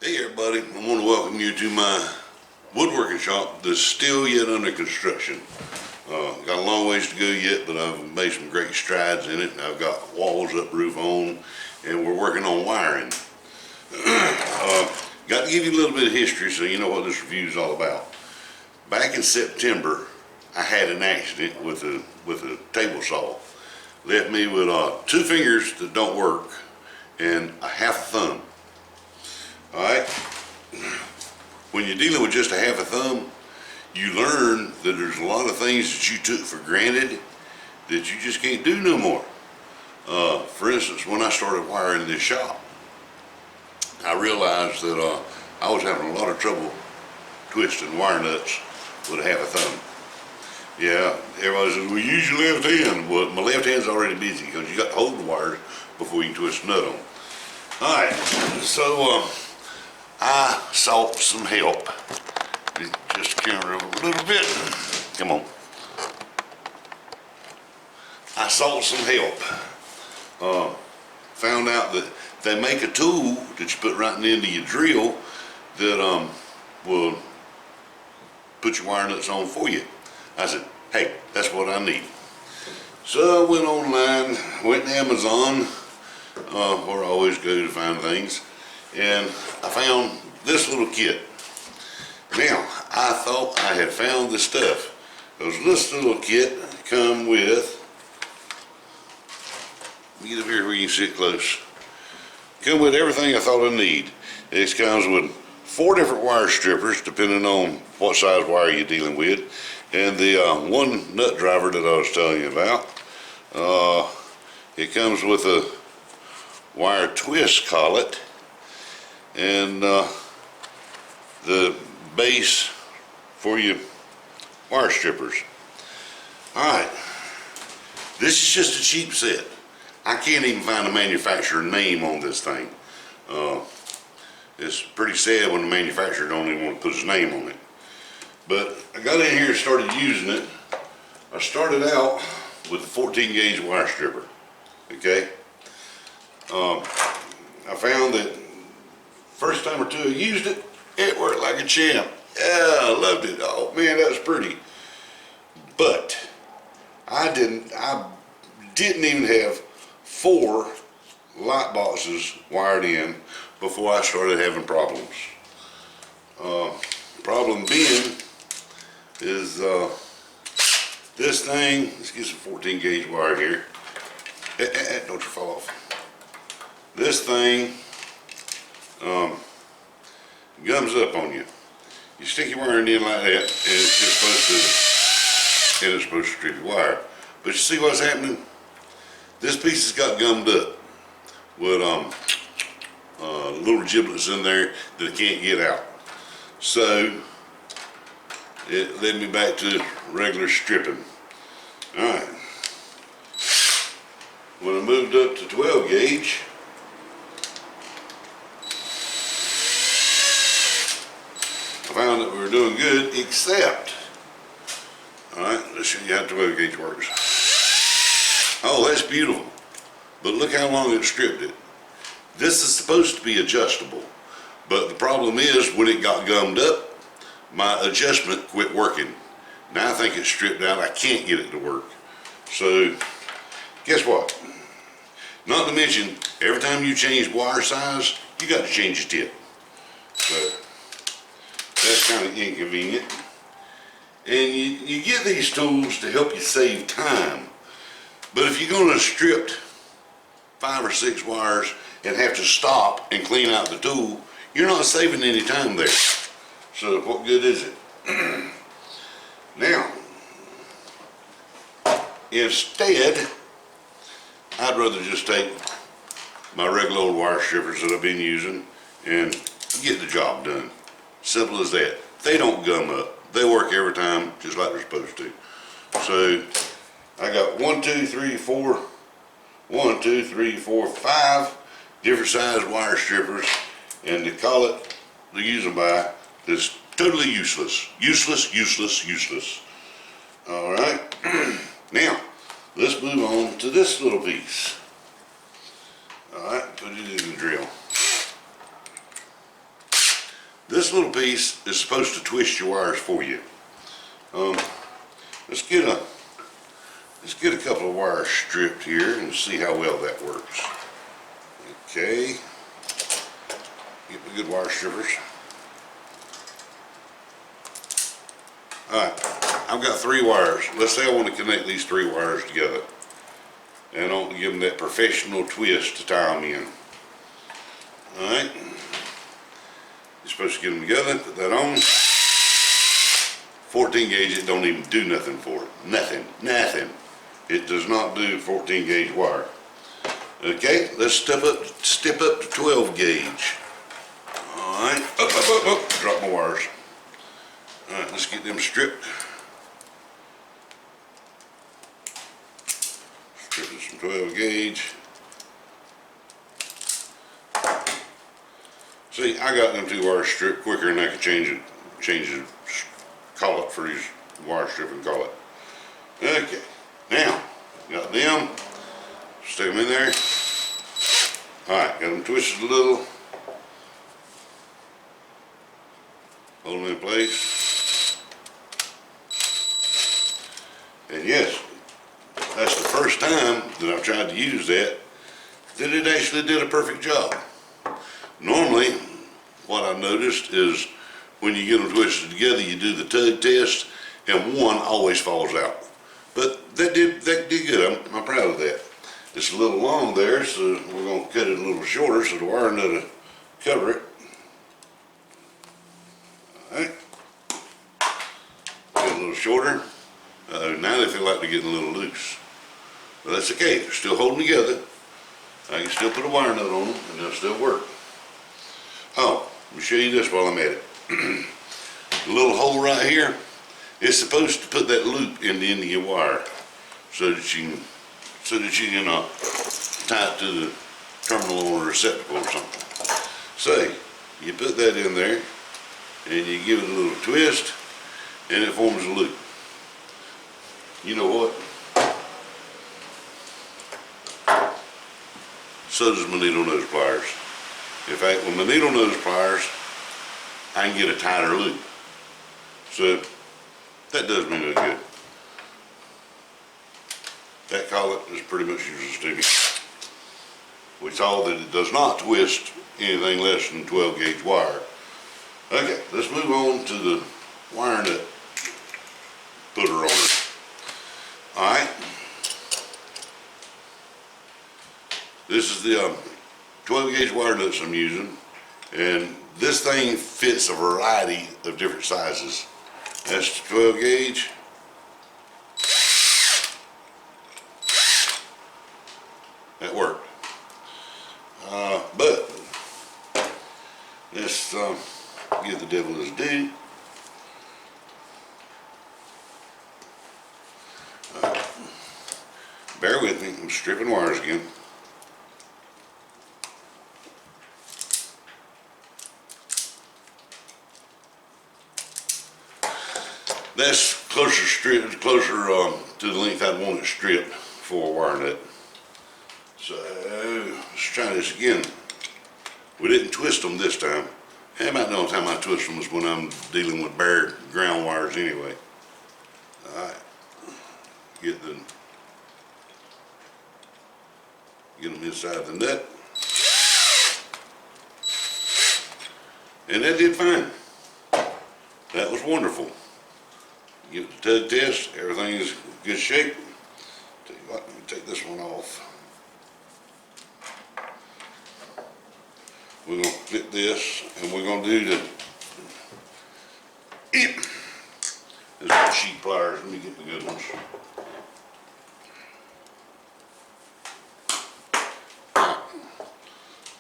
Hey everybody, I want to welcome you to my woodworking shop that's still yet under construction. Got a long ways to go yet, but I've made some great strides in it. I've got walls up, roof on, and we're working on wiring. Got to give you a little bit of history so you know what this review is all about. Back in September, I had an accident with a table saw. Left me with two fingers that don't work and a half a thumb. All right, when you're dealing with just a half a thumb, you learn that there's a lot of things that you took for granted that you just can't do no more. For instance, when I started wiring this shop, I realized that I was having a lot of trouble twisting wire nuts with a half a thumb. Yeah, everybody says, well, use your left hand. Well, my left hand's already busy because you got to hold the wires before you can twist a nut on. All right, so I sought some help. Just camera over a little bit. Come on. I sought some help. Found out that they make a tool that you put right in the end of your drill that will put your wire nuts on for you. I said, hey, that's what I need. So I went online, went to Amazon, where I always go to find things, and I found this little kit. Now, I thought I had found the stuff. Because this little kit come with, get up here where you can sit close. Come with everything I thought I need. It comes with 4 different wire strippers, depending on what size wire you're dealing with, and the one nut driver that I was telling you about. It comes with a wire twist collet and the base for your wire strippers. Alright, this is just a cheap set. I can't even find a manufacturer name on this thing. It's pretty sad when the manufacturer don't even want to put his name on it. But I got in here and started using it. I started out with the 14 gauge wire stripper. Okay. I found that first time or two I used it, it worked like a champ. Yeah, I loved it. Oh man, that was pretty. But I didn't even have 4 light boxes wired in before I started having problems. Problem being is this thing, let's get some 14 gauge wire here. Don't you fall off. This thing gums up on you. You stick your wire in like that, and it's just supposed to strip your wire. But you see what's happening? This piece has got gummed up with little giblets in there that I can't get out. So it led me back to regular stripping. All right. When I moved up to 12 gauge, I found that we were doing good, except, all right, let's show you how 12 gauge works. Oh, that's beautiful. But look how long it stripped it. This is supposed to be adjustable, but the problem is when it got gummed up, my adjustment quit working. Now I think it's stripped out. I can't get it to work. So guess what? Not to mention, every time you change wire size, you got to change your tip. So that's kind of inconvenient. And you get these tools to help you save time. But if you're going to strip 5 or 6 wires and have to stop and clean out the tool, you're not saving any time there. So what good is it? Now, instead, I'd rather just take my regular old wire strippers that I've been using and get the job done. Simple as that. They don't gum up. They work every time just like they're supposed to. So I got 1, 2, 3, 4, 1, 2, 3, 4, 5 different size wire strippers, and the collet they use them by is totally useless. Useless, useless, useless. All right. Now, let's move on to this little piece. All right, put it in the drill. This little piece is supposed to twist your wires for you. Let's get a couple of wires stripped here and see how well that works. Okay, get the good wire strippers. Alright, I've got 3 wires. Let's say I want to connect these 3 wires together. And I want to give them that professional twist to tie them in. Alright, you're supposed to get them together, put that on. 14 gauge, it don't even do nothing for it. Nothing. It does not do 14 gauge wire. Okay, let's step up to 12 gauge. Alright, up, drop my wires. Alright, let's get them stripped. Stripping some 12 gauge. See, I got them 2 wires stripped quicker than I could change the collet for these wire stripping collet. Okay, now, got them. Stick them in there. Alright, got them twisted a little. Hold them in place. And yes, that's the first time that I've tried to use that it actually did a perfect job. Normally, what I've noticed is when you get them twisted together, you do the tug test, and one always falls out. But that did good. I'm proud of that. It's a little long there, so we're going to cut it a little shorter so the wire nut will cover it. Alright. Get a little shorter. Now they feel like they're getting a little loose. But that's okay. They're still holding together. I can still put a wire nut on them, and they'll still work. Oh, let me show you this while I'm at it. The little hole right here, it's supposed to put that loop in the end of your wire so that you can tie it to the terminal or receptacle or something. So you put that in there and you give it a little twist and it forms a loop. You know what? So does my needle nose pliers. In fact, with my needle nose pliers, I can get a tighter loop. So that does me no good. That collet is pretty much useless to me. We saw that it does not twist anything less than 12 gauge wire. Okay, let's move on to the wire nut putter on it. Alright. This is the 12 gauge wire nuts I'm using, and this thing fits a variety of different sizes. That's the 12 gauge. That worked. But let's give the devil his due. Bear with me, I'm stripping wires again. That's closer to the length I'd want it stripped for a wire nut. So let's try this again. We didn't twist them this time. And about the only time I twist them is when I'm dealing with bare ground wires anyway. Alright. Get them inside the nut. And that did fine. That was wonderful. Give it the tug test, everything is in good shape. Tell you what, let me take this one off. We're going to flip this and we're going to do the There's some cheap pliers, let me get the good ones.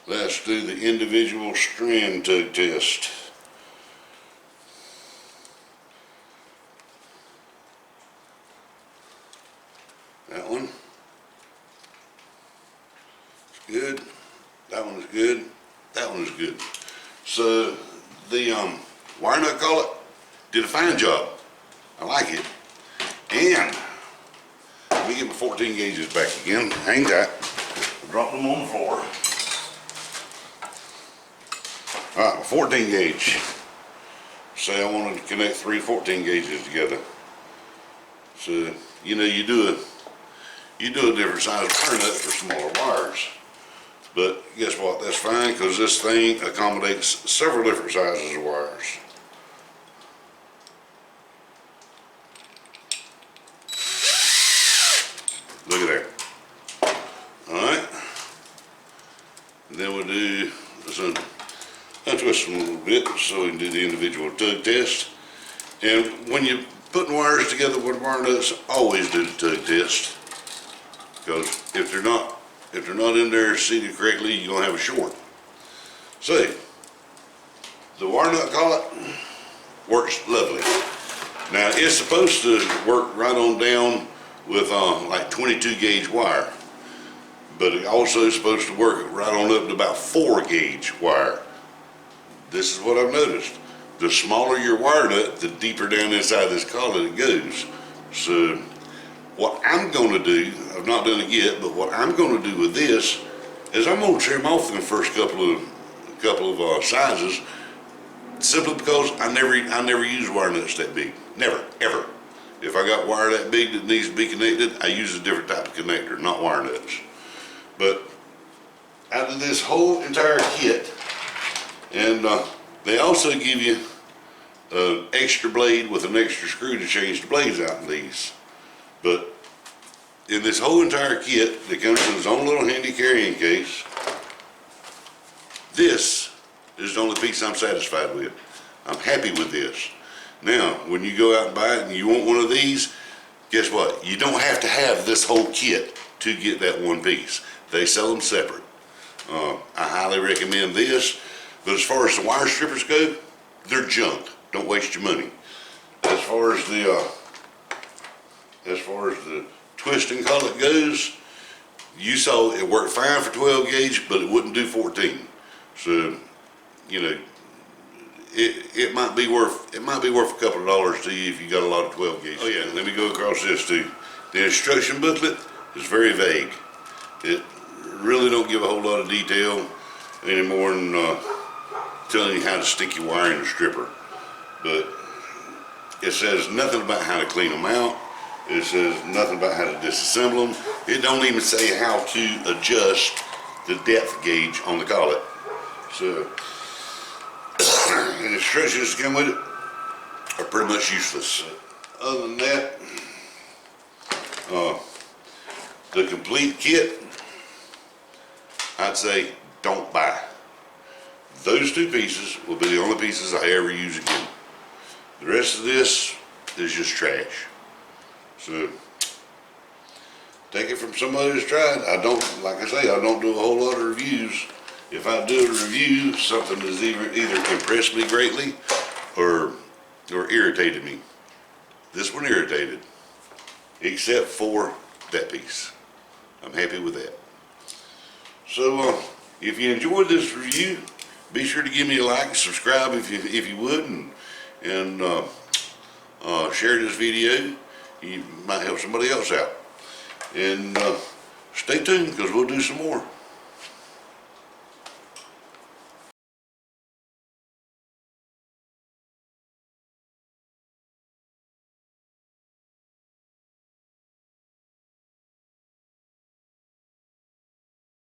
Let's do the individual strand tug test. That one is good. That one is good. That one is good. So the wire nut collet did a fine job. I like it. And let me get my 14 gauges back again. Hang tight. Drop them on the floor. All right, 14 gauge. say I wanted to connect 3 14 gauges together. So, you know, you do a different size wire nut for smaller wires. But guess what? That's fine, because this thing accommodates several different sizes of wires. Look at there. Alright. Then we'll do this, untwist them a little bit so we can do the individual tug test. And when you're putting wires together with wire nuts, always do the tug test. Because if they're not in there seated correctly, you're gonna have a short. So, the wire nut collet works lovely. Now it's supposed to work right on down with like 22 gauge wire, but it also is supposed to work right on up to about 4 gauge wire. This is what I've noticed. The smaller your wire nut, the deeper down inside this collet it goes. So what I'm going to do, I've not done it yet, but what I'm going to do with this is I'm going to trim off in the first couple of sizes, simply because I never use wire nuts that big. Never, ever. If I got wire that big that needs to be connected, I use a different type of connector, not wire nuts. But out of this whole entire kit, and they also give you an extra blade with an extra screw to change the blades out in these. But in this whole entire kit that comes in its own little handy carrying case, this is the only piece I'm satisfied with. I'm happy with this. Now, when you go out and buy it and you want one of these, guess what? You don't have to have this whole kit to get that one piece. They sell them separate. I highly recommend this, but as far as the wire strippers go, they're junk. Don't waste your money. As far as the twisting collet goes, you saw it worked fine for 12 gauge, but it wouldn't do 14. So, you know, it might be worth a couple of dollars to you if you got a lot of 12 gauge. Oh yeah, let me go across this too. The instruction booklet is very vague. It really don't give a whole lot of detail any more than telling you how to stick your wire in the stripper. But it says nothing about how to clean them out. It says nothing about how to disassemble them. It don't even say how to adjust the depth gauge on the collet. So, the instructions that come with it are pretty much useless. Other than that, the complete kit, I'd say don't buy. Those 2 pieces will be the only pieces I ever use again. The rest of this is just trash. So, take it from somebody who's tried. I don't, like I say, I don't do a whole lot of reviews. If I do a review, something that's either impressed me greatly or irritated me. This one irritated, except for that piece. I'm happy with that. So, if you enjoyed this review, be sure to give me a like, subscribe if you would, and share this video. You might help somebody else out. And stay tuned, because we'll do some more.